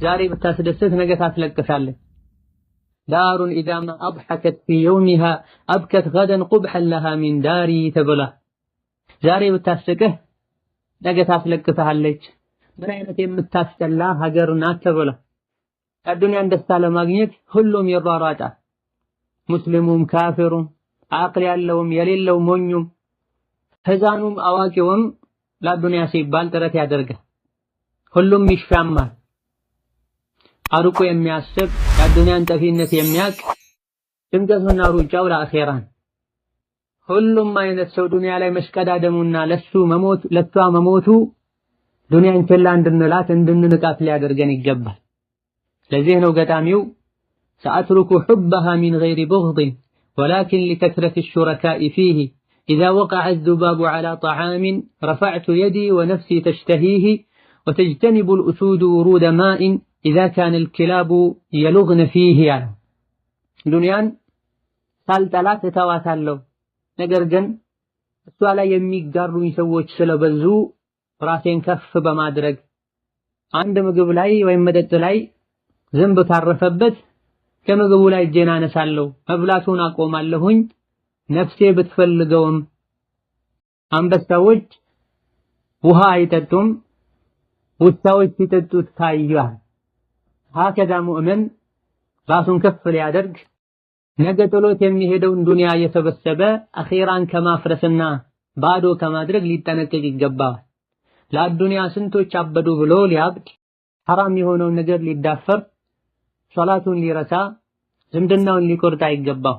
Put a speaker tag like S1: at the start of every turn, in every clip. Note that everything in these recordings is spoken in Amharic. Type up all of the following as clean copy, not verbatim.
S1: ዛሬ ብታስደስት ነገ ታስለቅሳለች። ዳሩን ኢዛ ማ አድሐከት ፊ የውሚሃ አብከት ገደን ቁብሐን ለሃ ሚን ዳሪ ተብላ ዛሬ ብታስቅህ ነገ ታስለቅስሃለች። ምን አይነት የምታስጠላ ሀገር ናት ተብላ አዱንያን ደስታ ለማግኘት ሁሉም ይሯሯጣል። ሙስሊሙም ካፊሩም አቅል ያለውም የሌለው ሞኙም ህፃኑም አዋቂውም ለአዱንያ ሲባል ጥረት ያደርጋል። ሁሉም ይሻማል። አርቆ የሚያስብ የአዱንያን ጠፊነት የሚያውቅ ጭንቀቱና ሩጫው ለአኼራን። ሁሉም አይነት ሰው ዱንያ ላይ መሽቀዳደሙና ለሷ መሞቱ ዱንያን ችላ እንድንላት እንድንንቃት ሊያደርገን ይገባል። ለዚህ ነው ገጣሚው ሰአትሩኩ ሑበሃ ሚን ገይሪ ቡግድን ወላኪን ሊከስረቲ ሹረካኢ ፊህ ኢዛ ወቀዐ አዝዙባቡ ዐላ ጠዓሚን ረፈዕቱ የዲ ወነፍሲ ተሽተሂህ ወተጅተኒቡ ልኡሱዱ ውሩደ ማኢን ኢዛ ካነ ልኪላቡ የሉግነ ፊህ ያለው ዱንያን ሳልጠላት እተዋታለሁ፣ ነገር ግን እሷ ላይ የሚጋሩኝ ሰዎች ስለበዙ ራሴን ከፍ በማድረግ አንድ ምግብ ላይ ወይም መጠጥ ላይ ዝንብ ካረፈበት ከምግቡ ላይ እጄን አነሳለሁ፣ መብላቱን አቆማለሁኝ። ነፍሴ ብትፈልገውም አንበሳዎች ውሃ አይጠጡም፣ ውሻዎች ሲጠጡት ታያል። ሀከዛ ሙእምን ራሱን ከፍ ሊያደርግ ነገ ጥሎት የሚሄደውን ዱንያ እየሰበሰበ አኺራን ከማፍረስና ባዶ ከማድረግ ሊጠነቀቅ ይገባል። ለአዱንያ ስንቶች አበዱ ብሎ ሊያብድ ሐራም የሆነውን ነገር ሊዳፈር ሶላቱን ሊረሳ ዝምድናውን ሊቆርጥ አይገባው።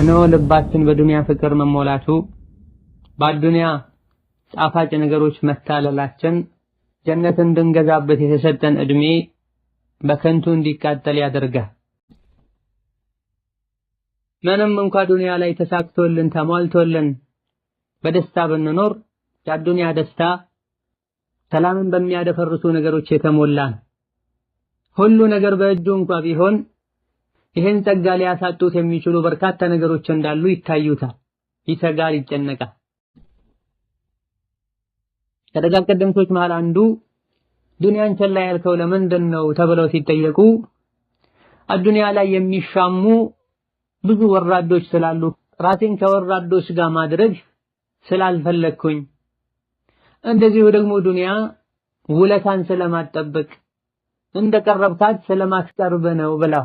S1: እነሆ ልባችን በዱንያ ፍቅር መሞላቱ በአዱንያ ጣፋጭ ነገሮች መታለላችን ጀነትን እንድንገዛበት የተሰጠን እድሜ በከንቱ እንዲቃጠል ያደርጋል። ምንም እንኳ ዱንያ ላይ ተሳክቶልን ተሟልቶልን በደስታ ብንኖር የአዱንያ ደስታ ሰላምን በሚያደፈርሱ ነገሮች የተሞላ ነው። ሁሉ ነገር በእጁ እንኳ ቢሆን ይህን ጸጋ ሊያሳጡት የሚችሉ በርካታ ነገሮች እንዳሉ ይታዩታል። ይሰጋል፣ ይጨነቃል። ከደጋግ ቀደምቶች መሃል አንዱ ዱንያን ቸላ ያልከው ለምንድን ነው ተብለው ሲጠየቁ አዱንያ ላይ የሚሻሙ ብዙ ወራዶች ስላሉ ራሴን ከወራዶች ጋር ማድረግ ስላልፈለግኩኝ፣ እንደዚሁ ደግሞ ዱንያ ውለታን ስለማጠበቅ እንደቀረብካት ስለማስቀርብ ነው ብላ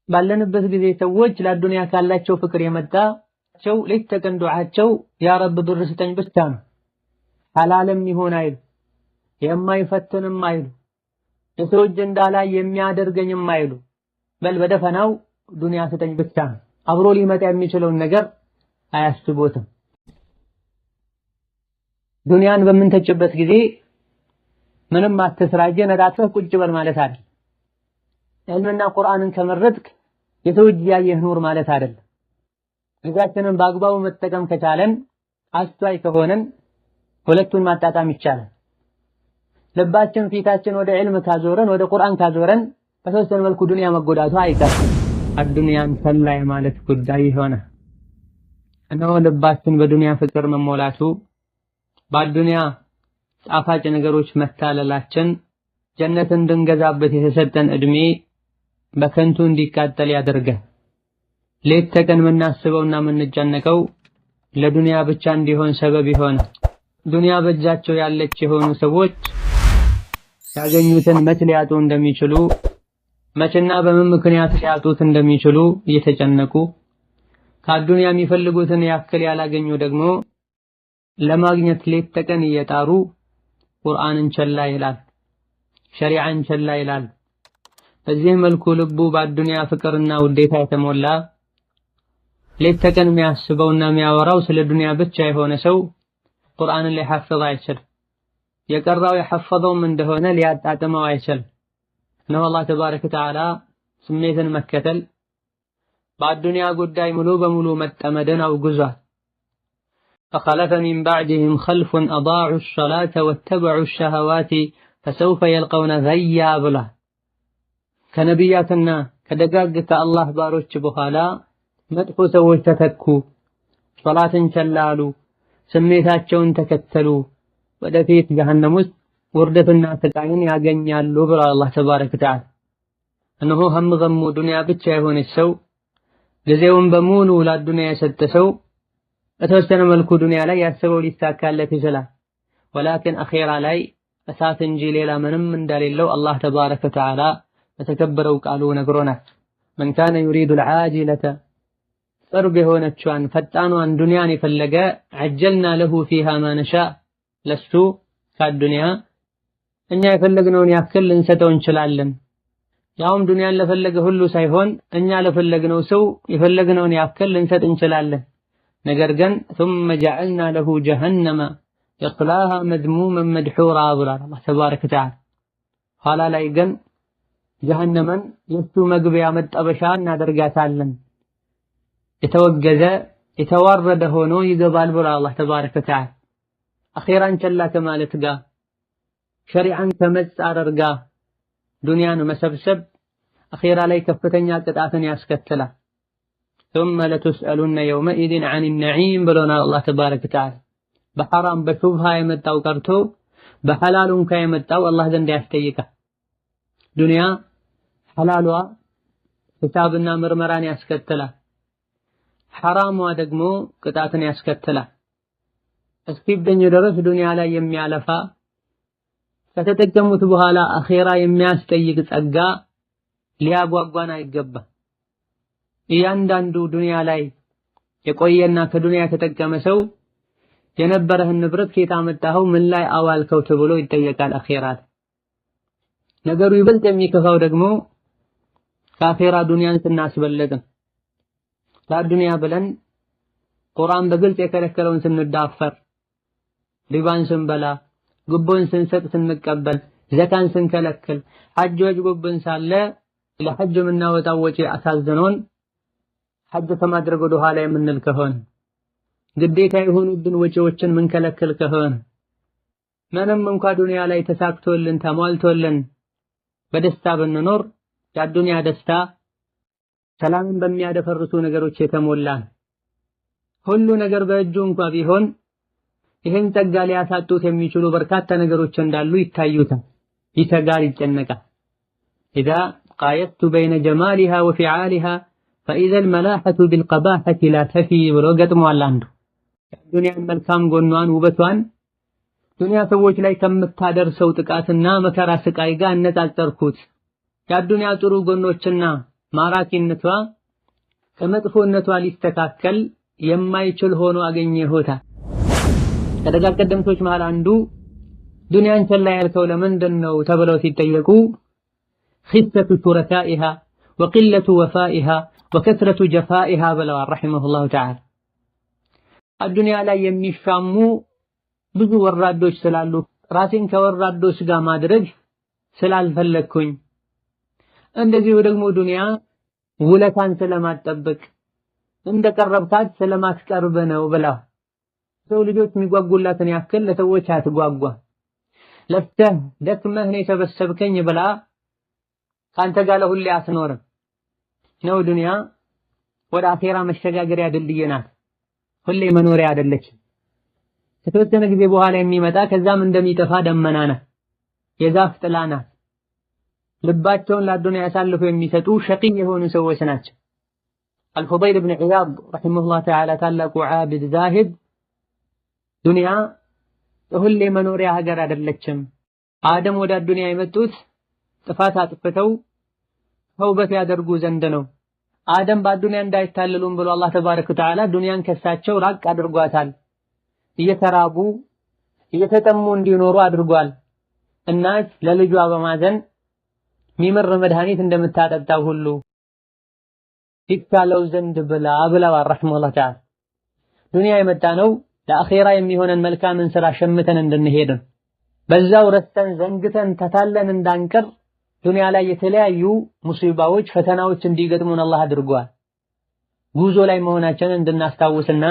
S1: ባለንበት ጊዜ ሰዎች ለዱንያ ካላቸው ፍቅር የመጣቸው ሌት ተቀን ዱዓቸው ያ ረብ ብር ስጠኝ ብቻ ነው። ሐላልም ይሁን አይሉ፣ የማይፈትንም አይሉ፣ የሰው እጅ እንዳላይ የሚያደርገኝም አይሉ፣ በል በደፈናው ዱንያ ስጠኝ ብቻ ነው። አብሮ ሊመጣ የሚችለውን ነገር አያስቡትም። ዱንያን በምንተጭበት ጊዜ ምንም አትስራጀ ነዳትህ ቁጭ በል ማለት አይደል። ዕልምና ቁርአንን ከመረጥክ የሰው እጅ ያየህ ኑር ማለት አይደለም። ጊዜያችንን በአግባቡ መጠቀም ከቻለን አስተዋይ ከሆነን ሁለቱን ማጣጣም ይቻላል። ልባችን ፊታችን ወደ ዕልም ካዞረን ወደ ቁርአን ካዞረን በተወሰነ መልኩ ዱንያ መጎዳቱ አይቀርም። አዱንያን ሰላይ ማለት ጉዳይ ሆነ። እነሆ ልባችን በዱንያ ፍቅር መሞላቱ በአዱንያ ጣፋጭ ነገሮች መታለላችን ጀነትን እንድንገዛበት የተሰጠን እድሜ በከንቱ እንዲቃጠል ያደርጋል። ሌት ተቀን የምናስበውና የምንጨነቀው ለዱንያ ብቻ እንዲሆን ሰበብ ይሆነ። ዱንያ በእጃቸው ያለች የሆኑ ሰዎች ያገኙትን መች ሊያጡ እንደሚችሉ መችና በምን ምክንያት ሊያጡት እንደሚችሉ እየተጨነቁ ከአዱንያ የሚፈልጉትን ያክል ያላገኙ ደግሞ ለማግኘት ሌት ተቀን እየጣሩ ቁርአንን ቸላ ይላል፣ ሸሪዓን ቸላ ይላል። በዚህ መልኩ ልቡ በአዱንያ ፍቅርና ውዴታ የተሞላ ሌት ተቀን የሚያስበውና የሚያወራው ስለ ዱንያ ብቻ የሆነ ሰው ቁርአንን ሊሐፍዝ አይችልም። የቀራው የሐፈዘውም እንደሆነ ሊያጣጥመው አይችልም። ነው አላህ ተባረከ ወተዓላ ስሜትን መከተል በአዱንያ ጉዳይ ሙሉ በሙሉ መጠመድን አውግዟል። فخلف من بعدهم خلف أضاعوا الصلاة واتبعوا الشهوات فسوف يلقون غيا ብላ ከነቢያትና ከደጋግ ከአላህ ባሮች በኋላ መጥፎ ሰዎች ተተኩ። ሶላትን ቸላሉ፣ ስሜታቸውን ተከተሉ። ወደፊት ጀሃነም ውስጥ ውርደትና ስቃይን ያገኛሉ ብሏል አላህ ተባረከ ወተዓላ። እነሆ ሀምገሙ ዱንያ ብቻ የሆነች ሰው ጊዜውን በሙሉ ለዱንያ የሰጠ ሰው በተወሰነ መልኩ ዱንያ ላይ ያሰበው ሊሳካለት ይችላል። ወላኪን አኺራ ላይ እሳት እንጂ ሌላ ምንም እንደሌለው አላህ ተባረከ ወተዓላ በተከበረው ቃሉ ነግሮናል። መን ካነ ዩሪዱል ዓጂለተ ቅርብ የሆነችዋን ፈጣኗን ዱንያን የፈለገ ዐጀልና ለሁ ፊሃ ማ ነሻእ ለሱ ከዱንያ እኛ የፈለግነውን ያክል ልንሰጠው እንችላለን። ያውም ዱንያን ለፈለገ ሁሉ ሳይሆን እኛ ለፈለግነው ሰው የፈለግነውን ያክል ልንሰጥ እንችላለን። ነገር ግን ثم جعلنا له جهنم يصلاها مذموما مدحورا ብሏል አላህ ተባረከ ወተዓላ። ኋላ ላይ ግን ጀሀነምን የሱ መግቢያ መጠበሻ እናደርጋታለን፣ የተወገዘ የተዋረደ ሆኖ ይገባል ብሏል አላህ ተባረከ ወተዓላ። አኺራን ቸላ ከማለት ጋር ሸሪዓን ከመጻረር ጋር ዱንያን መሰብሰብ አኺራ ላይ ከፍተኛ ቅጣትን ያስከትላል። ثم لتسألن يومئذ عن النعيم ብሎናል አላህ ተባረከ ወተዓላ። በሐራም በሹብሃ የመጣው ቀርቶ በሐላሉም ከየመጣው አላህ ዘንድ ያስጠይቃል። ዱንያ ሐላሏ ሂሳብና ምርመራን ያስከትላል፣ ሐራሟ ደግሞ ቅጣትን ያስከትላል። እስኪገኝ ድረስ ዱንያ ላይ የሚያለፋ ከተጠቀሙት በኋላ አኺራ የሚያስጠይቅ ጸጋ ሊያጓጓን አይገባም። እያንዳንዱ ዱንያ ላይ የቆየና ከዱንያ የተጠቀመ ሰው የነበረህን ንብረት ከየት አመጣኸው ምን ላይ አዋልከው ተብሎ ይጠየቃል አኺራ። ነገሩ ይበልጥ የሚከፋው ደግሞ ከአኺራ ዱንያን ስናስበለጥን ለዱንያ ብለን ቁርአን በግልጽ የከለከለውን ስንዳፈር፣ ሪባን ስንበላ፣ ጉቦን ስንሰጥ ስንቀበል፣ ዘካን ስንከለክል፣ ሐጅ ወጅቦብን ሳለ ለሐጅ የምናወጣው ወጪ አሳዝኖን ሐጅ ከማድረግ ወደ ኋላ የምንል ከሆነ ግዴታ የሆኑብን ወጪዎችን ምንከለክል ከሆነ ምንም እንኳ ዱንያ ላይ ተሳክቶልን ተሟልቶልን በደስታ ብንኖር የዱንያ ደስታ ሰላምን በሚያደፈርሱ ነገሮች የተሞላ ሁሉ ነገር በእጁ እንኳ ቢሆን ይህን ጸጋ ሊያሳጡት የሚችሉ በርካታ ነገሮች እንዳሉ ይታዩታል። ይተጋር ይጨነቃል። ኢዛ ቃየቱ በይነ ጀማሊሃ ወፊዓሊሃ ፈኢዘ አልመላሐቱ ቢልቀባሐቲ ላ ተፊ ብሎ ገጥሟል አንዱ። ዱንያን መልካም ጎኗን ውበቷን ዱንያ ሰዎች ላይ ከምታደርሰው ጥቃትና መከራ ስቃይ ጋር አነጻጸርኩት። የዱንያ ጥሩ ጎኖችና ማራኪነቷ ከመጥፎነቷ ሊስተካከል የማይችል ሆኖ አገኘሁት። ከደጋግ ቀደምቶች መሃል አንዱ ዱንያን ቸላ ያልከው ለምንድን ነው ተብለው ሲጠየቁ ኺሰቱ ሹረካኢሃ ወቂለቱ ወፋኢሃ ወከስረቱ ጀፋኢሃ ብለዋል ረሒመሁላሁ ተዓላ። አዱንያ ላይ የሚሻሙ ብዙ ወራዶች ስላሉ ራሴን ከወራዶች ጋር ማድረግ ስላልፈለግኩኝ፣ እንደዚሁ ደግሞ ዱንያ ውለታን ስለማትጠብቅ እንደቀረብካት ስለማትቀርብ ነው ብለው ሰው ልጆች የሚጓጉላትን ያክል ለሰዎች አትጓጓ። ለፍተህ ደክመህ ነው የሰበሰብከኝ ብላ ካንተ ጋር ለሁሌ አትኖርም ነው። ዱንያ ወደ አኼራ መሸጋገሪያ ድልድይ ናት፣ ሁሌ መኖሪያ አይደለችም። ከተወሰነ ጊዜ በኋላ የሚመጣ ከዛም እንደሚጠፋ ደመና ናት፣ የዛፍ ጥላ ናት። ልባቸውን ለዱንያ ያሳልፈው የሚሰጡ ሸቂይ የሆኑ ሰዎች ናቸው። አልፉደይል ብን ዒያድ ረሒመሁላህ ተዓላ ታላቁ ዓቢድ ዛሂድ ዱንያ ሁሌ መኖሪያ ሀገር አይደለችም። አደም ወደ ዱንያ የመጡት ጥፋት አጥፍተው ተውበት ያደርጉ ዘንድ ነው። አደም በዱንያ እንዳይታለሉም ብሎ አላህ ተባረከ ወተዓላ ዱንያን ከሳቸው ራቅ አድርጓታል። እየተራቡ እየተጠሙ እንዲኖሩ አድርጓል። እናት ለልጇ በማዘን ሚመር መድኃኒት እንደምታጠጣው ሁሉ ይካለው ዘንድ ብለዋል ረሒመሁላህ ተዓላ። ዱንያ የመጣ ነው ለአኼራ የሚሆነን መልካምን ስራ ሸምተን እንድንሄድ፣ በዛው ረስተን ዘንግተን ተታለን እንዳንቀር ዱንያ ላይ የተለያዩ ሙሲባዎች ፈተናዎች እንዲገጥሙን አላህ አድርጓል። ጉዞ ላይ መሆናችንን እንድናስታውስና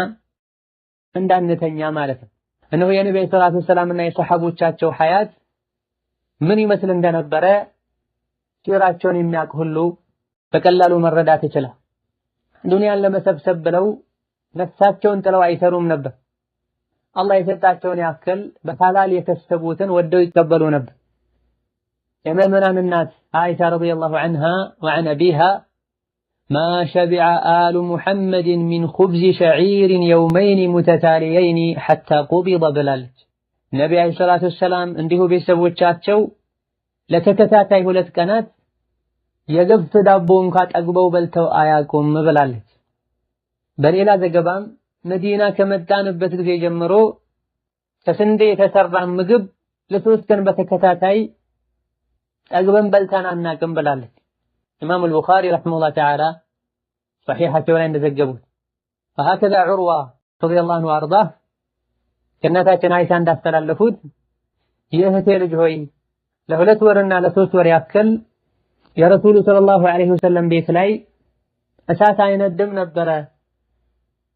S1: እንዳንተኛ ማለት ነው። እነሆ የነብዩ ሰለላሁ ዐለይሂ ወሰለምና የሰሐቦቻቸው ሐያት ምን ይመስል እንደነበረ ሲራቸውን የሚያውቅ ሁሉ በቀላሉ መረዳት ይችላል። ዱንያን ለመሰብሰብ ብለው ነፍሳቸውን ጥለው አይሰሩም ነበር። አላህ የሰጣቸውን ያክል በሐላል የከሰቡትን ወደው ይቀበሉ ነበር። የምእመናን እናት አይሻ ረዲየላሁ ዐንሃ ወዐን አቢሃ ማ ሸቢዐ አሉ ሙሐመድን ሚን ኹብዚ ሸዒርን የውመይን ሙተታሊየይን ሐታ ቁቢደ ብላለች። ነቢ ዓለይሂ ሰላቱ ወሰላም እንዲሁ ቤተሰቦቻቸው ለተከታታይ 2 ቀናት የገብስ ዳቦ እንኳ ጠግበው በልተው አያውቁም ብላለች። በሌላ ዘገባም መዲና ከመጣንበት ጊዜ ጀምሮ ከስንዴ የተሰራ ምግብ ለ3 ቀን በተከታታይ ጠግበን በልተን አናውቅም ብላለች። ኢማሙ አልቡኻሪ ረሒመሁላህ ተዓላ ሶሒሓቸው ላይ እንደዘገቡት ወሀከዛ ዑርዋ ረዲየላሁ ዐንሁ ወአርዳህ ከእናታችን አይሻ እንዳስተላለፉት የእህቴ ልጅ ሆይ ለ2 ወርና ለ3 ወር ያክል የረሱሉ ሰለላሁ ዐለይሂ ወሰለም ቤት ላይ እሳት አይነድም ነበረ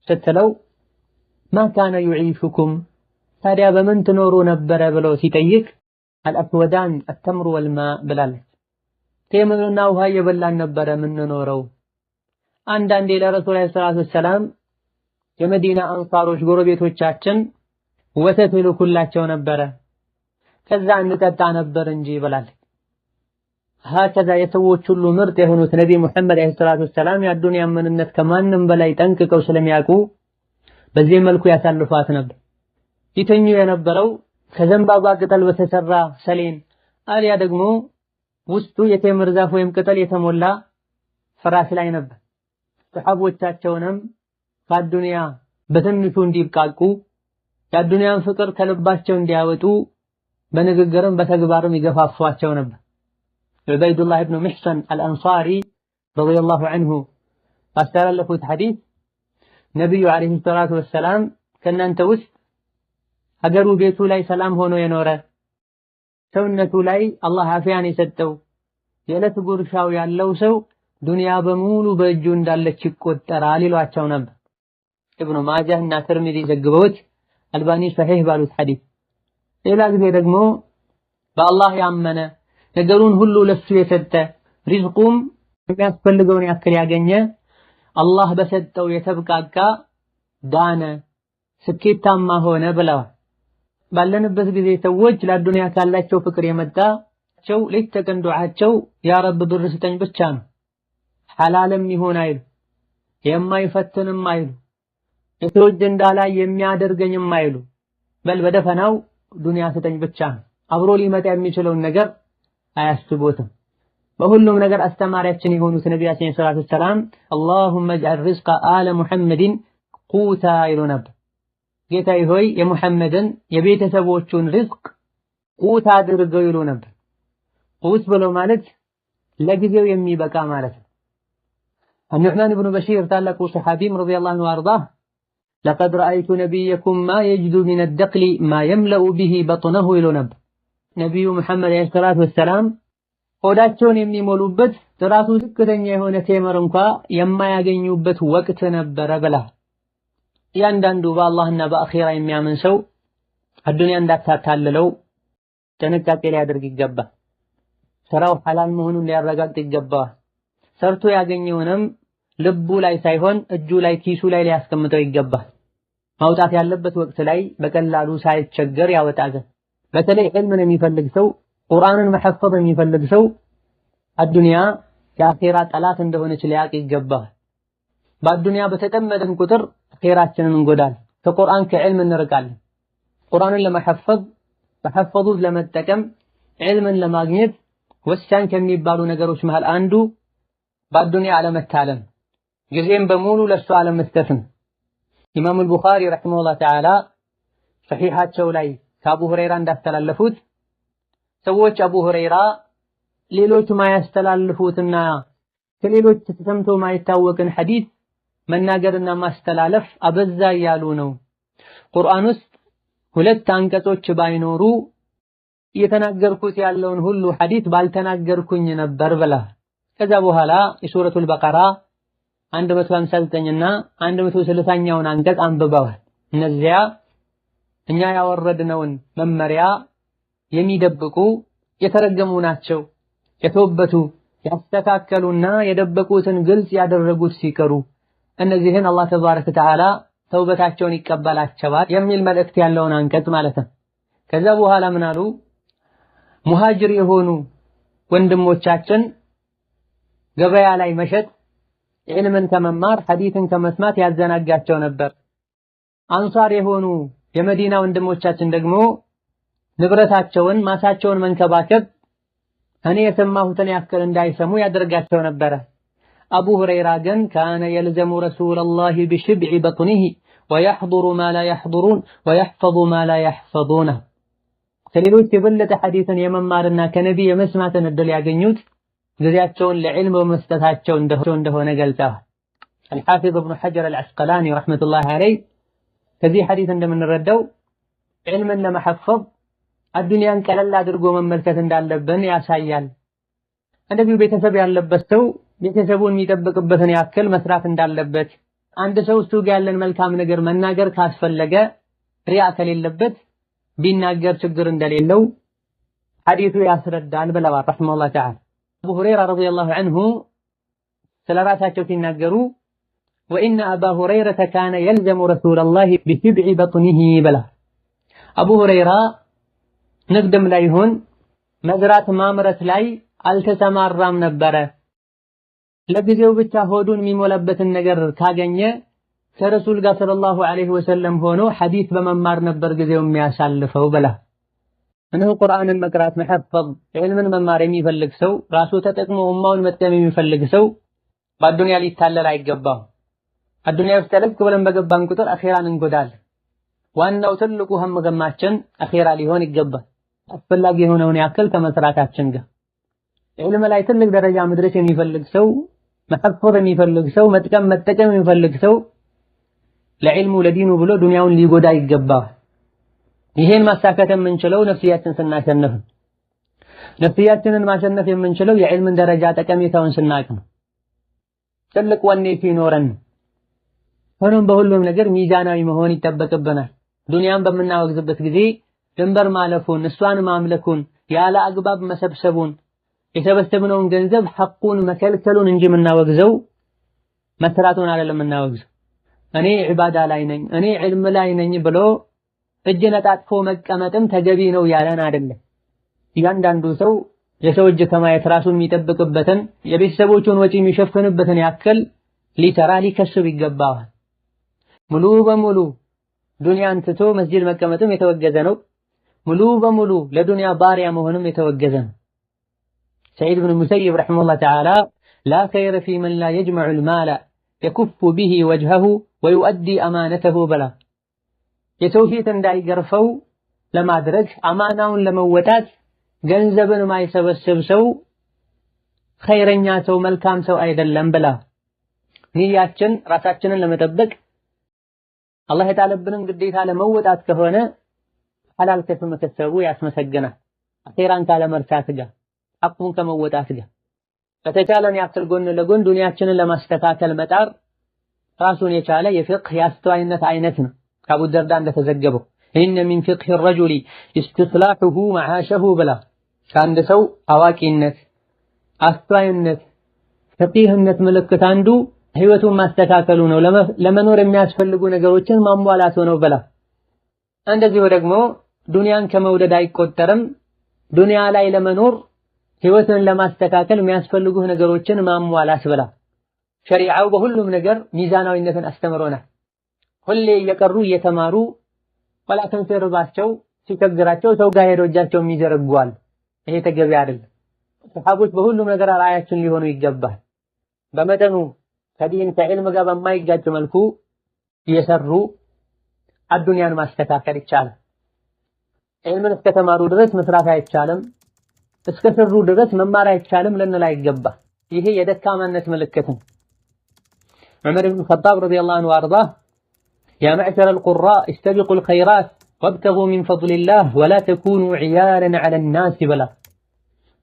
S1: ስትለው ማ ካነ ዩዒሹኩም ታዲያ በምን ትኖሩ ነበረ ብሎ ሲጠይቅ አልአስወዳን አተምሩ ወልማ ብላለች። ቴምርና ውሃ እየበላን ነበረ የምንኖረው። አንዳንዴ ለረሱል ዐለይሂ ሰላቱ ወሰላም የመዲና አንሳሮች ጎረቤቶቻችን ወተት ይልኩላቸው ነበረ፣ ከዛ እንጠጣ ነበር እንጂ ብላለች። ሀከዛ የሰዎች ሁሉ ምርጥ የሆኑት ነቢ ሙሐመድ ዐለይሂ ሰላቱ ወሰላም የአዱንያ ምንነት ከማንም በላይ ጠንቅቀው ስለሚያውቁ በዚህ መልኩ ያሳልፏት ነበር። ይተኙ የነበረው ከዘንባባ ቅጠል በተሰራ ሰሌን አልያ ደግሞ ውስጡ የቴምር ዛፍ ወይም ቅጠል የተሞላ ፍራሽ ላይ ነበር። ሰሐቦቻቸውንም ከአዱንያ በትንሹ እንዲብቃቁ የአዱንያን ፍቅር ከልባቸው እንዲያወጡ በንግግርም በተግባርም ይገፋፏቸው ነበር። ዑበይዱላህ ኢብኑ ሙሕሰን አልአንሳሪ ረዲየላሁ ዐንሁ ባስተላለፉት ሐዲስ ነቢዩ ዐለይሂ ሰላቱ ወሰላም ከእናንተ ውስጥ ሀገሩ ቤቱ ላይ ሰላም ሆኖ የኖረ ሰውነቱ ላይ አላህ አፍያን የሰጠው የዕለት ጉርሻው ያለው ሰው ዱንያ በሙሉ በእጁ እንዳለች ይቆጠራል ይሏቸው ነበር። ኢብኑ ማጃህ እና ተርሚዚ ዘግበውት አልባኒ ሰሒህ ባሉት ሐዲስ። ሌላ ጊዜ ደግሞ በአላህ ያመነ ነገሩን ሁሉ ለሱ የሰጠ ሪዝቁም የሚያስፈልገውን ያክል ያገኘ አላህ በሰጠው የተብቃቃ ዳነ፣ ስኬታማ ሆነ ብለዋል። ባለንበት ጊዜ ሰዎች ለአዱንያ ካላቸው ፍቅር የመጣቸው ሌት ተቀን ዱዓቸው ያ ረብ ብር ስጠኝ ብቻ ነው። ሐላልም ይሁን አይሉ፣ የማይፈትንም አይሉ፣ የሰው እጅ እንዳላይ የሚያደርገኝም አይሉ፣ በል በደፈናው ዱንያ ስጠኝ ብቻ ነው። አብሮ ሊመጣ የሚችለውን ነገር አያስቡትም። በሁሉም ነገር አስተማሪያችን የሆኑት ነቢያችን ሰለላሁ ዐለይሂ ወሰለም አላሁመ እጅዐል ሪዝቀ አለ ሙሐመድን ቁታ ይሉ ነበር። ጌታዬ ሆይ የሙሐመድን የቤተሰቦቹን ሪዝቅ ቁት አድርገው ይሉ ነበር። ቁት ብሎ ማለት ለጊዜው የሚበቃ ማለት ነው። አኑዕማን ብኑ በሺር ታላቁ ሰሐቢም ረዲየላሁ ዐንሁ ወአርዳህ ለቀድ ረአይቱ ነቢየኩም ማ የጅዱ ሚነ ደቅሊ ማ የምለኡ ቢሂ በጥነሁ ይሉ ነበር። ነቢዩ ሙሐመድ ዐለይሂ ሰላቱ ወሰላም ሆዳቸውን የሚሞሉበት ጥራቱ ዝቅተኛ የሆነ ቴምር እንኳ የማያገኙበት ወቅት ነበረ ብላ። እያንዳንዱ በአላህና በአኺራ የሚያምን ሰው አዱንያ እንዳታታልለው ጥንቃቄ ሊያደርግ ይገባል። ስራው ሐላል መሆኑን ሊያረጋግጥ ይገባል። ሰርቶ ያገኘውንም ልቡ ላይ ሳይሆን እጁ ላይ ኪሱ ላይ ሊያስቀምጠው ይገባል። ማውጣት ያለበት ወቅት ላይ በቀላሉ ሳይቸገር ያወጣል። በተለይ ዒልምን የሚፈልግ ሰው ቁርአንን መሐፈዝ የሚፈልግ ሰው አዱንያ የአኺራ ጠላት እንደሆነች ሊያውቅ ይገባል። በአዱንያ በተጠመደን ቁጥር ኺራችንን እንጎዳለን፣ ከቁርአን ከዕልም እንርቃለን። ቁርአንን ለመሐፈዝ በሐፈዙት ለመጠቀም ዒልምን ለማግኘት ወሳኝ ከሚባሉ ነገሮች መሃል አንዱ በአዱንያ አለመታለም፣ ጊዜም በሙሉ ለሱ አለመስጠት ነው። ኢማሙ አልቡኻሪ ረሒመሁላህ ተዓላ ሰሒሓቸው ላይ ከአቡ ሁረይራ እንዳስተላለፉት ሰዎች አቡ ሁረይራ ሌሎች ማያስተላልፉትና ከሌሎች ተሰምቶ ማይታወቅን ሐዲስ መናገርና ማስተላለፍ አበዛ እያሉ ነው። ቁርአን ውስጥ 2 አንቀጾች ባይኖሩ እየተናገርኩት ያለውን ሁሉ ሐዲስ ባልተናገርኩኝ ነበር ብላ። ከዛ በኋላ የሱረቱል በቀራ 159 እና 160ኛውን አንቀጽ አንብበዋል። እነዚያ እኛ ያወረድነውን መመሪያ የሚደብቁ የተረገሙ ናቸው፣ የተወበቱ ያስተካከሉና የደበቁትን ግልጽ ያደረጉት ሲቀሩ እነዚህን አላህ ተባረከ ወተዓላ ተውበታቸውን ይቀበላቸዋል የሚል መልእክት ያለውን አንቀጽ ማለት ነው። ከዛ በኋላ ምን አሉ? ሙሃጅር የሆኑ ወንድሞቻችን ገበያ ላይ መሸጥ ዒልምን ከመማር ሐዲትን ከመስማት ያዘናጋቸው ነበር። አንሷር የሆኑ የመዲና ወንድሞቻችን ደግሞ ንብረታቸውን ማሳቸውን መንከባከብ እኔ የሰማሁትን ያክል እንዳይሰሙ ያደርጋቸው ነበረ። አቡ ሁረይራ ግን ካነ የልዘሙ ረሱለላሂ ቢሽብዒ በጥኒሂ ወየሕضሩ ማ ላ የሕضሩን ወየሕፈظ ማ ላ የሕፈظونه ከሌሎች የበለጠ ሐዲትን የመማርና ከነቢ የመስማትን እድል ያገኙት ጊዜያቸውን ለዕልም በመስጠታቸው እንደሆነ ገልጸዋል። አልሓፊዝ እብኑ ሐጀር አልዐስቀላኒ ረሕመቱላሂ ዐለይህ ከዚህ ሐዲስ እንደምንረዳው ዕልምን ለመሐፈዝ አዱንያን ቀለል አድርጎ መመልከት እንዳለብን ያሳያል። እንደዚሁ ቤተሰብ ያለበት ሰው ቤተሰቡን የሚጠብቅበትን ያክል መስራት እንዳለበት፣ አንድ ሰው እሱ ጋር ያለን መልካም ነገር መናገር ካስፈለገ ሪያ ከሌለበት ቢናገር ችግር እንደሌለው ሐዲሱ ያስረዳል ብለዋል ረሒመሁላህ ተዓላ። አቡ ሁረይራ ረዲየላሁ ዐንሁ ስለ ራሳቸው ሲናገሩ ወኢነ አባ ሁረይረተ ካነ የልዘሙ ረሱለላሂ ቢሽብዒ በጥኒሂ ብለዋል። አቡ ሁረይራ ንግድም ላይ ይሁን መዝራት ማምረት ላይ አልተሰማራም ነበረ። ለጊዜው ብቻ ሆዱን የሚሞላበትን ነገር ካገኘ ከረሱል ጋር ሰለላሁ ዐለይሂ ወሰለም ሆኖ ሐዲስ በመማር ነበር ጊዜው የሚያሳልፈው ብላ። እነሆ ቁርአንን መቅራት መሐፈዝ ዒልምን መማር የሚፈልግ ሰው ራሱ ተጠቅሞ ኡማውን መጥቀም የሚፈልግ ሰው በአዱንያ ሊታለል አይገባም። አዱንያ ውስጥ ተለቅ ብለን በገባን ቁጥር አኺራን እንጎዳለን። ዋናው ትልቁ ህምገማችን አኺራ ሊሆን ይገባል። አስፈላጊ የሆነውን ያክል ከመስራታችን ጋር ዒልም ላይ ትልቅ ደረጃ መድረስ የሚፈልግ ሰው መሐፈዝ የሚፈልግ ሰው መጠቀም የሚፈልግ ሰው ለዕልሙ ለዲኑ ብሎ ዱንያውን ሊጎዳ ይገባል። ይሄን ማሳካት የምንችለው ነፍስያችን ስናሸንፍ፣ ነፍስያችንን ማሸነፍ የምንችለው የዕልምን ደረጃ ጠቀሜታውን ስናቅ ነው። ትልቅ ወኔ ሲኖረን። ሆኖም በሁሉም ነገር ሚዛናዊ መሆን ይጠበቅብናል። ዱንያን በምናወግዝበት ጊዜ ድንበር ማለፉን፣ እሷን ማምለኩን፣ ያለ አግባብ መሰብሰቡን፣ የሰበሰብነውን ገንዘብ ሐቁን መከልከሉን እንጂ የምናወግዘው መስራቱን አይደለም የምናወግዘው። እኔ ዒባዳ ላይ ነኝ፣ እኔ ዕልም ላይ ነኝ ብሎ እጅ ነጣጥፎ መቀመጥም ተገቢ ነው ያለን አይደለም። እያንዳንዱ ሰው የሰው እጅ ከማየት ራሱን የሚጠብቅበትን የቤተሰቦቹን ወጪ የሚሸፍንበትን ያክል ሊሰራ ሊከስብ ይገባዋል። ሙሉ በሙሉ ዱንያን ትቶ መስጂድ መቀመጥም የተወገዘ ነው። ሙሉ በሙሉ ለዱንያ ባሪያ መሆንም የተወገዘ ነው። ሰዒድ ብን ሙሰይብ ረሒመሁላህ ተዓላ ላ ኸይረ ፊ መን ላ የጅመዑል ማለ የኩፉ ቢሂ ወጅሀሁ ወዩአዲ አማነተሁ ብላ። የሰው ፊት እንዳይገርፈው ለማድረግ አማናውን ለመወጣት ገንዘብን ማይሰበስብ ሰው ኸይረኛ ሰው መልካም ሰው አይደለም ብላ። ንያችን ራሳችንን ለመጠበቅ አላህ የጣለብንን ግዴታ ለመወጣት ከሆነ ሐላል ከስብ መከሰቡ ያስመሰግናል። አኺራን ካለመርሳት ጋር ሐቁን ከመወጣት ጋር በተቻለን ያክል ጎን ለጎን ዱንያችንን ለማስተካከል መጣር ራሱን የቻለ የፍቅህ የአስተዋይነት አይነት ነው። ከአቡ ደርዳ እንደተዘገበው ኢነ ሚን ፊቅህ ረጁሊ ኢስቲስላሑሁ መዓሸሁ ብላ። ከአንድ ሰው አዋቂነት፣ አስተዋይነት፣ ፈቂህነት ምልክት አንዱ ህይወቱን ማስተካከሉ ነው። ለመኖር የሚያስፈልጉ ነገሮችን ማሟላቱ ነው ብላ። እንደዚሁ ደግሞ ዱንያን ከመውደድ አይቆጠርም። ዱንያ ላይ ለመኖር ህይወትን ለማስተካከል የሚያስፈልጉ ነገሮችን ማሟላት ብላ። ሸሪዓው በሁሉም ነገር ሚዛናዊነትን አስተምሮናል። ሁሌ እየቀሩ እየተማሩ ወላከን ሲርባቸው ሲቸግራቸው ሰው ጋር ሄደው እጃቸውን የሚዘረጉዋል። ይሄ ተገቢ አይደለም። ሰሃቦች በሁሉም ነገር አርአያችን ሊሆኑ ይገባል። በመጠኑ ከዲን ከዕልም ጋር በማይጋጭ መልኩ እየሰሩ አዱንያን ማስተካከል ይቻላል። ዕልምን እስከተማሩ ድረስ መስራት አይቻልም፣ እስከ ሰሩ ድረስ መማር አይቻልም ልንል አይገባ። ይሄ የደካማነት ምልክት ነው። ዑመር ብን ኸጣብ ረዲየላሁ ዐንሁ ወአርዳህ ያ መዕሸረል ቁራእ ኢስተቢቁል ኸይራት ወብተጉ ሚን ፈድሊላህ ወላ ተኩኑ ዒያለን ዐለ ናስ ብላ።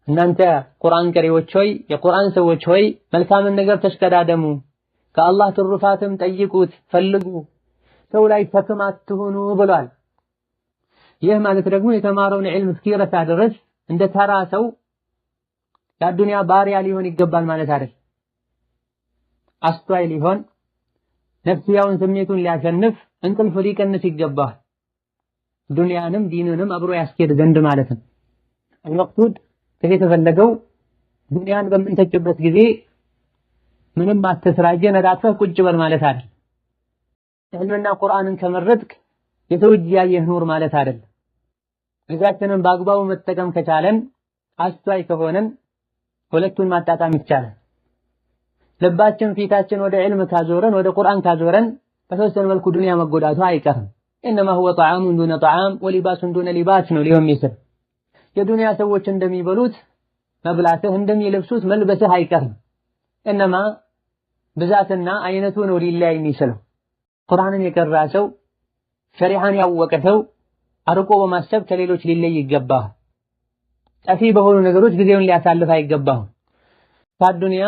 S1: እናንተ ቁርአን ቀሪዎች ሆይ፣ የቁርአን ሰዎች ሆይ መልካምን ነገር ተሽቀዳደሙ፣ ከአላህ ትሩፋትም ጠይቁት፣ ፈልጉ፣ ሰው ላይ ሸክም አትሁኑ ብሏል። ይህ ማለት ደግሞ የተማረውን ዕልም እስኪረሳ ድረስ እንደ ተራ ሰው የአዱንያ ባሪያ ሊሆን ይገባል ማለት አይደል። አስተዋይ ሊሆን ነፍስያውን ስሜቱን ሊያሸንፍ እንቅልፍ ሊቀንስ ይገባል። ዱንያንም ዲንንም አብሮ ያስኬድ ዘንድ ማለት ነው። አልመቅሱድ የተፈለገው ዱንያን በምንተጭበት ጊዜ ምንም አትስራጀ ነዳትህ ቁጭ በል ማለት አይደል። ዕልምና ቁርአንን ከመረጥክ የሰው እጅ ያየህ ኑር ማለት አይደል። ጊዜያችንን በአግባቡ መጠቀም ከቻለን አስተዋይ ከሆነን ሁለቱን ማጣጣም ይቻላል። ልባችን ፊታችን ወደ ዕልም ካዞረን ወደ ቁርአን ካዞረን በተወሰነ መልኩ ዱንያ መጎዳቱ አይቀርም። ኢነማ ሁወ ጠዓሙን ዱነ ጠዓም ወሊባሱን ዱነ ሊባስ ነው ሊሆን የሚችል። የዱንያ ሰዎች እንደሚበሉት መብላትህ እንደሚለብሱት መልበስህ አይቀርም። እነማ ብዛትና አይነቱ ነው ሊለያይ የሚችለው። ቁርአንን የቀራ ሰው ሸሪዓን ያወቀ ሰው አርቆ በማሰብ ከሌሎች ሊለይ ይገባል። ጠፊ በሆኑ ነገሮች ጊዜውን ሊያሳልፍ አይገባም። ከዱንያ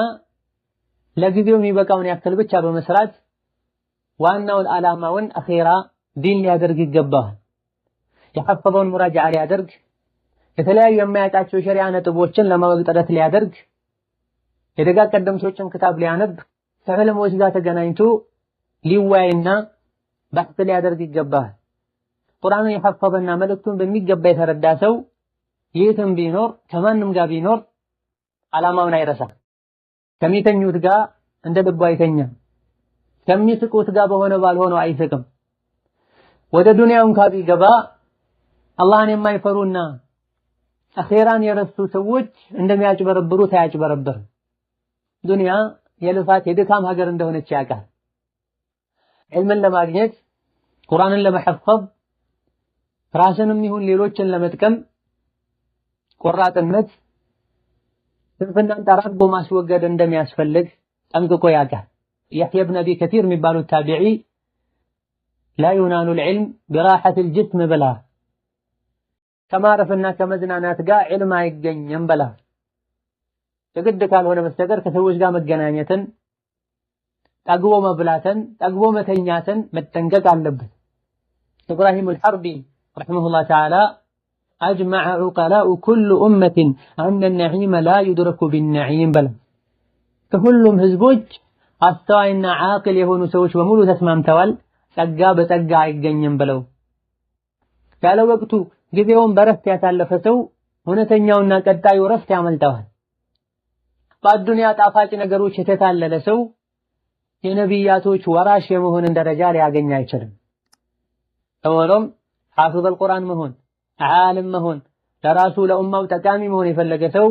S1: ለጊዜው የሚበቃውን ያክል ብቻ በመስራት ዋናውን ዓላማውን አኺራ ዲን ሊያደርግ ይገባል። የሐፈዘውን ሙራጃዓ ሊያደርግ የተለያዩ የማያውቃቸው ሸሪዓ ነጥቦችን ለማወቅ ጥረት ሊያደርግ የደጋ ቀደምቶችን ክታብ ሊያነብ ከዕለሞች ጋር ተገናኝቶ ሊወያይና በሕث ሊያደርግ ይገባል። ቁርአንን የሐፈዘና መልእክቱን በሚገባ የተረዳ ሰው የትም ቢኖር ከማንም ጋር ቢኖር ዓላማውን አይረሳም። ከሚተኙት ጋር እንደ ልቡ አይተኛም። ከሚስቁት ጋር በሆነ ባልሆነው አይስቅም። ወደ ዱንያው እንኳን ቢገባ አላህን የማይፈሩና አኺራን የረሱ ሰዎች እንደሚያጭበረብሩት አያጭበረብርም። ዱንያ የልፋት የድካም ሀገር እንደሆነች ያውቃል። ዕልምን ለማግኘት ቁርአንን ለመሐፈዝ ራስንም ይሁን ሌሎችን ለመጥቀም ቆራጥነት ስንፍናን ጠራርጎ ማስወገድ እንደሚያስፈልግ ጠንቅቆ ያውቃል። የሕያ ብን አቢ ከሲር የሚባሉት ታቢዒ ላ ዩናሉ ልዕልም ቢራሐቲል ጅስም ብላ ከማረፍና ከመዝናናት ጋር ዕልም አይገኝም ብላ የግድ ካልሆነ በስተቀር ከሰዎች ጋር መገናኘትን ጠግቦ መብላትን ጠግቦ መተኛትን መጠንቀቅ አለበት። ኢብራሂም አልሐርቢ ረሒመሁላህ ተዓላ አጅመዐ ዑቀላኡ ኩሉ ኡመትን አነ ነዒመ ላ ዩድረኩ ቢነዒም በላ ከሁሉም ህዝቦች አስተዋይና ዓቅል የሆኑ ሰዎች በሙሉ ተስማምተዋል ጸጋ በጸጋ አይገኝም ብለው። ያለ ወቅቱ ጊዜውን በረፍት ያሳለፈ ሰው እውነተኛውና ቀጣዩ ረፍት ያመልጠዋል። በአዱንያ ጣፋጭ ነገሮች የተታለለ ሰው የነቢያቶች ወራሽ የመሆንን ደረጃ ሊያገኝ አይችልም። ተወሎም ሐፊዘል ቁርአን መሆን ዓሊም መሆን ለራሱ ለኡማው ጠቃሚ መሆን የፈለገ ሰው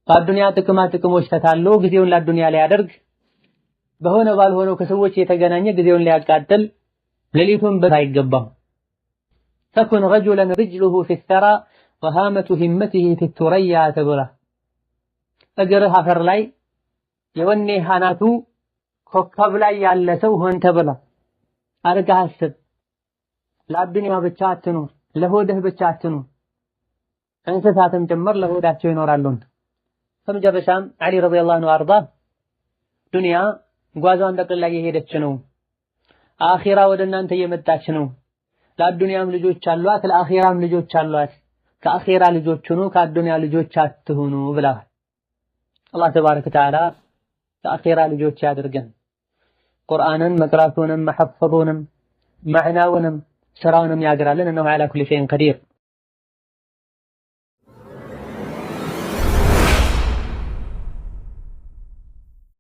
S1: በአዱንያ ጥቅማ ጥቅሞች ተታሎ ጊዜውን ለአዱንያ ሊያደርግ በሆነ ባልሆነው ከሰዎች የተገናኘ ጊዜውን ሊያቃጥል ሌሊቱን አይገባም። ተኩን ረጁለን ርጅሉሁ ፊተራ ወሃመቱ ሂመቲሂ ፊቱረያ ተብላ እግርህ አፈር ላይ የወኔ ሐናቱ ኮከብ ላይ ያለ ሰው ሆን ተብላ አርጋህ አስብ። ለአዱንያ ብቻ አትኑር፣ ለሆድህ ብቻ አትኑር። እንስሳትም ጭምር ለሆዳቸው ይኖራሉ። በመጨረሻም ዓሊ ረዲየላሁ ዐንሁ አርዳ ዱንያ ጓዟን ጠቅልላ እየሄደች ነው፣ አኺራ ወደ እናንተ እየመጣች ነው። ለአዱንያም ልጆች አሏት፣ ለአኺራም ልጆች አሏት። ከአኺራ ልጆች ሁኑ፣ ከአዱንያ ልጆች አትሁኑ ብለዋል። አላህ ተባረከ ወተዓላ ከአኺራ ልጆች ያድርገን። ቁርአንን መቅራቱንም መሐፈዙንም ማዕናውንም ስራውንም ያግራልን። እነሆ ዐላ ኩሊ ሸይኢን ቀዲር